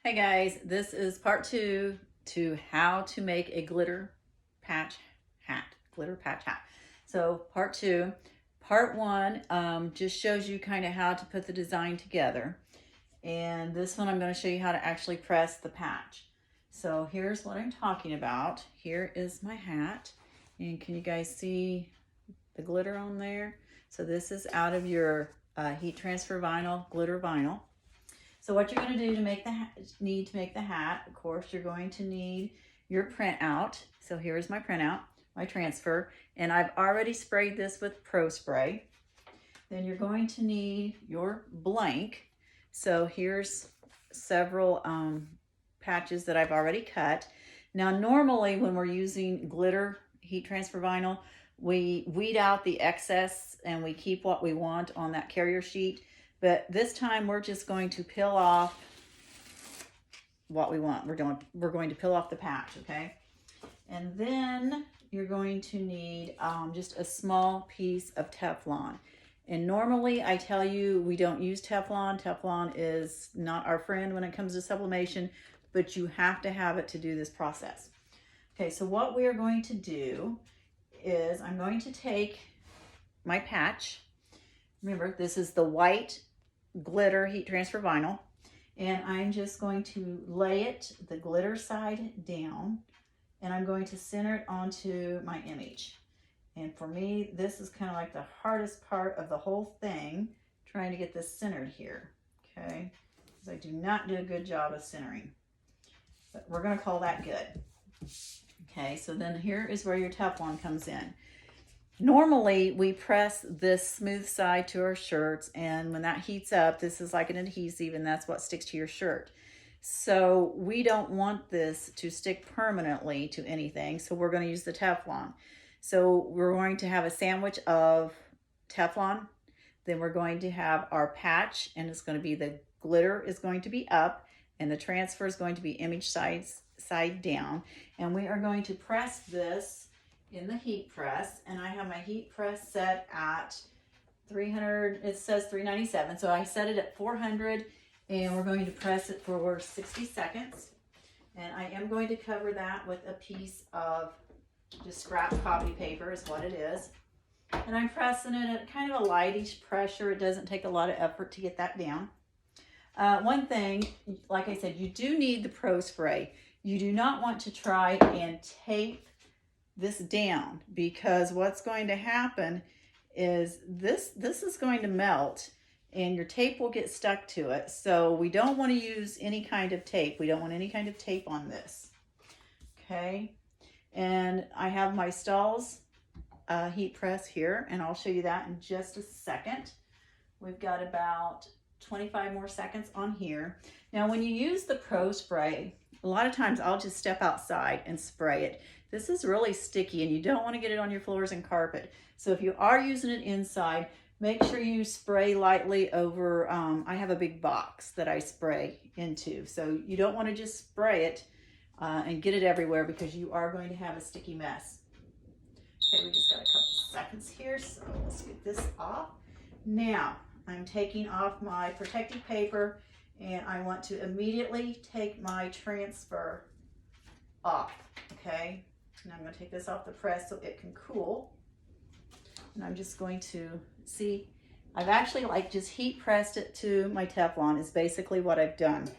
Hey guys, this is part 2 to how to make a glitter patch hat. So part 2. Part 1 just shows you kind of how to put the design together. And this one I'm going to show you how to actually press the patch. So here's what I'm talking about. Here is my hat. And can you guys see the glitter on there? So this is out of your heat transfer vinyl, glitter vinyl. So what you're going to do to make the hat, of course, you're going to need your printout. So here's my printout, my transfer, and I've already sprayed this with Pro Spray. Then you're going to need your blank. So here's several patches that I've already cut. Now, normally when we're using glitter heat transfer vinyl, we weed out the excess and we keep what we want on that carrier sheet. But this time we're just going to peel off what we want. We're going to peel off the patch, okay? And then you're going to need just a small piece of Teflon. And normally I tell you we don't use Teflon. Teflon is not our friend when it comes to sublimation, but you have to have it to do this process. Okay, so what we are going to do is I'm going to take my patch. Remember, this is the white glitter heat transfer vinyl, and I'm just going to lay it the glitter side down, and I'm going to center it onto my image. And for me, this is kind of like the hardest part of the whole thing, trying to get this centered here, okay? Because I do not do a good job of centering, but we're going to call that good. Okay, so then here is where your Teflon comes in. Normally, we press this smooth side to our shirts, and when that heats up, this is like an adhesive, and that's what sticks to your shirt. So we don't want this to stick permanently to anything, so we're going to use the Teflon. So we're going to have a sandwich of Teflon, then we're going to have our patch, and it's going to be the glitter is going to be up, and the transfer is going to be image side down, and we are going to press this in the heat press, and I have my heat press set at 300, it says 397, so I set it at 400, and we're going to press it for 60 seconds. And I am going to cover that with a piece of just scrap copy paper is what it is. And I'm pressing it at kind of a lightish pressure. It doesn't take a lot of effort to get that down. One thing, like I said, you do need the Pro Spray. You do not want to try and tape this down, because what's going to happen is this is going to melt and your tape will get stuck to it. So we don't want to use any kind of tape. We don't want any kind of tape on this. Okay, and I have my Stahl's heat press here, and I'll show you that in just a second. We've got about 25 more seconds on here. Now when you use the Pro Spray, a lot of times I'll just step outside and spray it. This is really sticky and you don't want to get it on your floors and carpet. So if you are using it inside, make sure you spray lightly over, I have a big box that I spray into. So you don't want to just spray it and get it everywhere, because you are going to have a sticky mess. Okay, we just got a couple seconds here, so let's get this off. Now, I'm taking off my protective paper, and I want to immediately take my transfer off, okay? And I'm going to take this off the press so it can cool. And I'm just going to see, I've actually just heat pressed it to my Teflon is basically what I've done.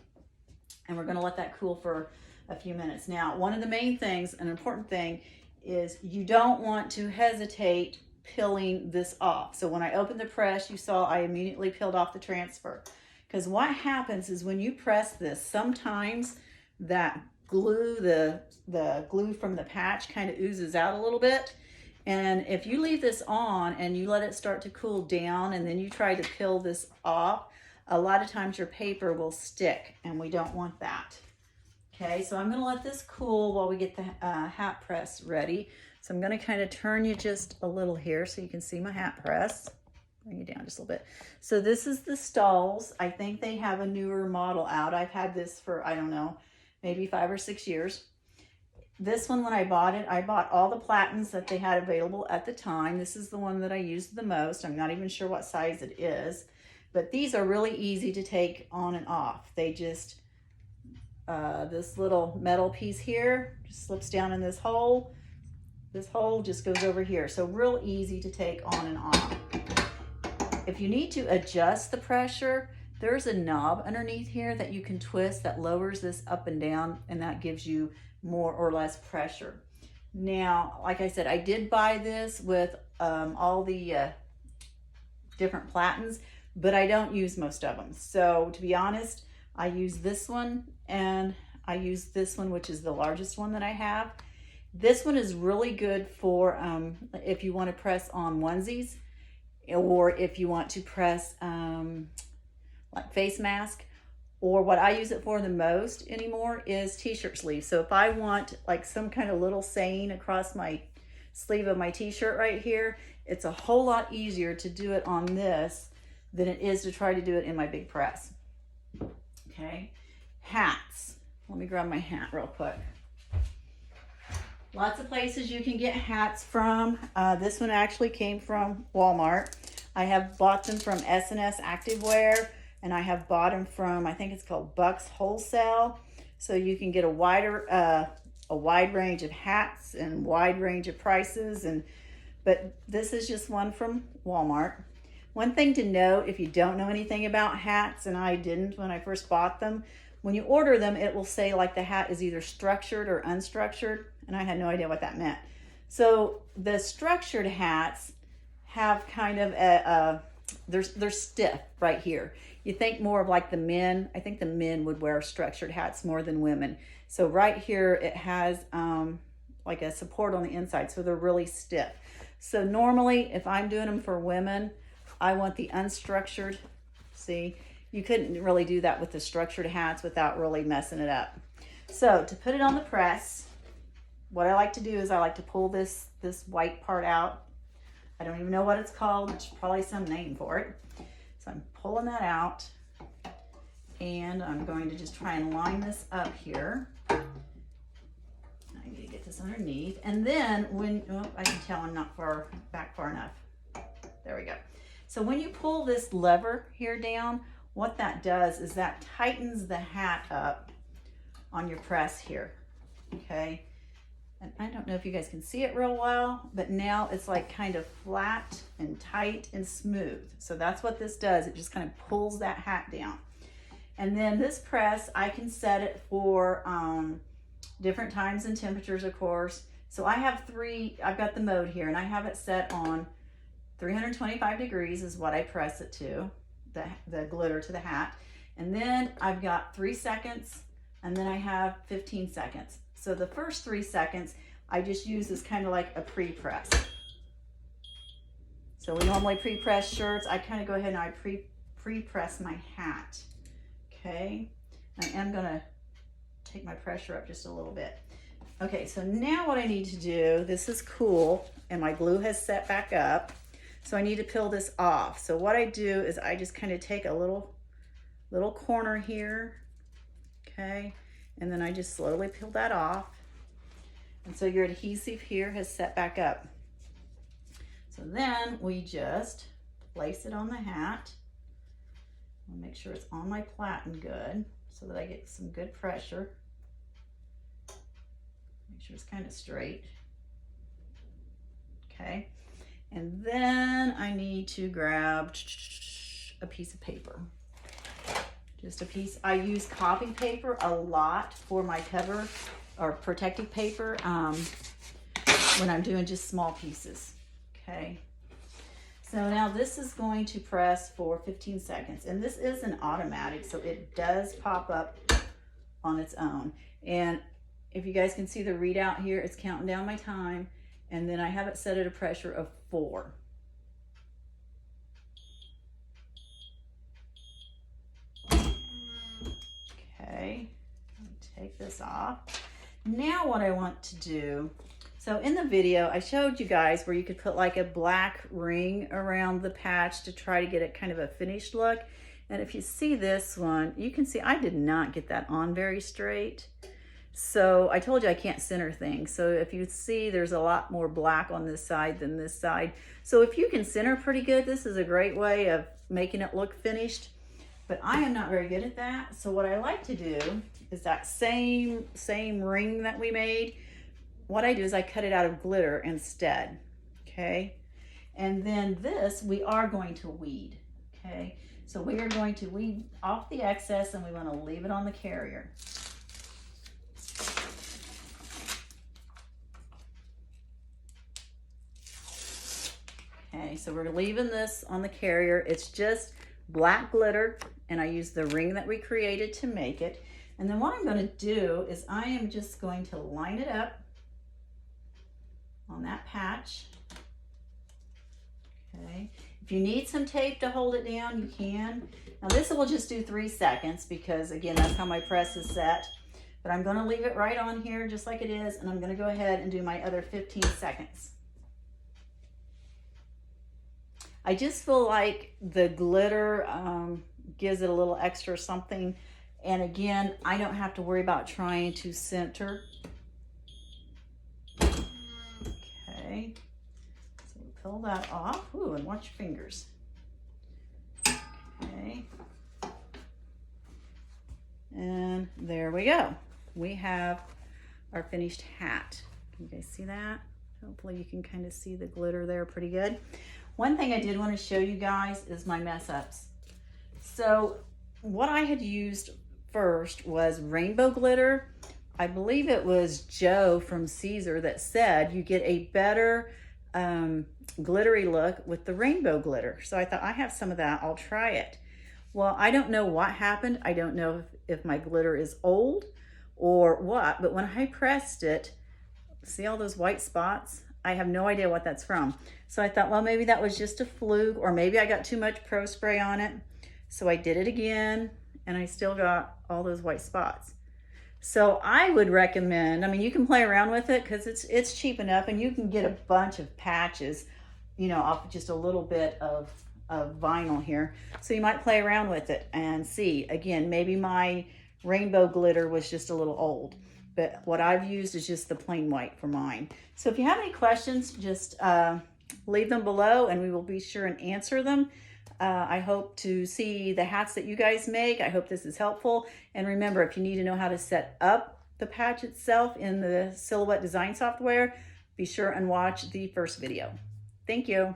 And we're going to let that cool for a few minutes. Now, one of the main things, an important thing, is you don't want to hesitate peeling this off. So when I opened the press, you saw I immediately peeled off the transfer. Because what happens is when you press this, sometimes that glue, the glue from the patch kind of oozes out a little bit. And if you leave this on and you let it start to cool down and then you try to peel this off, a lot of times your paper will stick, and we don't want that. Okay, so I'm going to let this cool while we get the hat press ready. So I'm going to kind of turn you just a little here so you can see my hat press. Bring you down just a little bit. So this is the Stahl's. I think they have a newer model out. I've had this for, I don't know, maybe 5 or 6 years. This one, when I bought it, I bought all the platens that they had available at the time. This is the one that I used the most. I'm not even sure what size it is, but these are really easy to take on and off. They just this little metal piece here just slips down in this hole. This hole just goes over here. So real easy to take on and off. If you need to adjust the pressure, there's a knob underneath here that you can twist that lowers this up and down, and that gives you more or less pressure. Now, like I said, I did buy this with all the different platens, but I don't use most of them. So to be honest, I use this one, and I use this one, which is the largest one that I have. This one is really good for if you want to press on onesies, or if you want to press like face mask, or what I use it for the most anymore is t-shirt sleeves. So if I want like some kind of little saying across my sleeve of my t-shirt right here, it's a whole lot easier to do it on this than it is to try to do it in my big press. Okay, hats. Let me grab my hat real quick. Lots of places you can get hats from. This one actually came from Walmart. I have bought them from S&S Activewear, and I have bought them from, I think it's called Bucks Wholesale. So you can get a wide range of hats and wide range of prices. But this is just one from Walmart. One thing to note, if you don't know anything about hats, and I didn't when I first bought them, when you order them, it will say like the hat is either structured or unstructured, and I had no idea what that meant. So the structured hats have kind of they're stiff right here. You think more of like the men. I think the men would wear structured hats more than women. So right here it has like a support on the inside, so they're really stiff. So normally if I'm doing them for women, I want the unstructured. See, you couldn't really do that with the structured hats without really messing it up. So to put it on the press, what I like to do is I like to pull this white part out. I don't even know what it's called. There's probably some name for it. So I'm pulling that out, and I'm going to just try and line this up here. I need to get this underneath. And then I can tell I'm not far enough. There we go. So when you pull this lever here down, what that does is that tightens the hat up on your press here, okay? And I don't know if you guys can see it real well, but now it's like kind of flat and tight and smooth. So that's what this does. It just kind of pulls that hat down. And then this press, I can set it for different times and temperatures, of course. So I've got the mode here, and I have it set on 325 degrees is what I press it to, the glitter to the hat. And then I've got 3 seconds, and then I have 15 seconds. So the first 3 seconds, I just use as kind of like a pre-press. So we normally pre-press shirts. I kind of go ahead and I pre-press my hat. Okay, I am gonna take my pressure up just a little bit. Okay, so now what I need to do, this is cool, and my glue has set back up. So I need to peel this off. So what I do is I just kind of take a little corner here, okay? And then I just slowly peel that off. And so your adhesive here has set back up. So then we just place it on the hat. I'll make sure it's on my platen good so that I get some good pressure. Make sure it's kind of straight. Okay. And then I need to grab a piece of paper. Just a piece. I use copy paper a lot for my cover or protective paper when I'm doing just small pieces. Okay. So now this is going to press for 15 seconds. And this is an automatic, so it does pop up on its own. And if you guys can see the readout here, it's counting down my time. And then I have it set at a pressure of 4. Okay, take this off. Now what I want to do, so in the video I showed you guys where you could put like a black ring around the patch to try to get it kind of a finished look. And if you see this one, you can see I did not get that on very straight. So I told you I can't center things. So if you see, there's a lot more black on this side than this side. So if you can center pretty good, this is a great way of making it look finished. But I am not very good at that. So what I like to do is that same ring that we made, what I do is I cut it out of glitter instead, okay? And then this, we are going to weed, okay? So we are going to weed off the excess and we want to leave it on the carrier. Okay, so we're leaving this on the carrier. It's just black glitter, and I use the ring that we created to make it. And then what I'm going to do is I am just going to line it up on that patch. Okay, if you need some tape to hold it down, you can. Now this will just do 3 seconds because again, that's how my press is set. But I'm going to leave it right on here just like it is, and I'm going to go ahead and do my other 15 seconds. I just feel like the glitter gives it a little extra something. And again, I don't have to worry about trying to center. Okay, so pull that off. Ooh, and watch your fingers. Okay. And there we go. We have our finished hat. Can you guys see that? Hopefully you can kind of see the glitter there pretty good. One thing I did want to show you guys is my mess ups. So what I had used first was rainbow glitter. I believe it was Joe from Caesar that said you get a better glittery look with the rainbow glitter. So I thought I have some of that, I'll try it. Well, I don't know what happened. I don't know if my glitter is old or what, but when I pressed it, see all those white spots? I have no idea what that's from. So I thought, well, maybe that was just a fluke, or maybe I got too much Pro Spray on it. So I did it again, and I still got all those white spots. So I would recommend, I mean, you can play around with it because it's cheap enough, and you can get a bunch of patches, you know, off just a little bit of vinyl here. So you might play around with it and see. Again, maybe my rainbow glitter was just a little old. But what I've used is just the plain white for mine. So if you have any questions, just leave them below and we will be sure and answer them. I hope to see the hats that you guys make. I hope this is helpful. And remember, if you need to know how to set up the patch itself in the Silhouette design software, be sure and watch the first video. Thank you.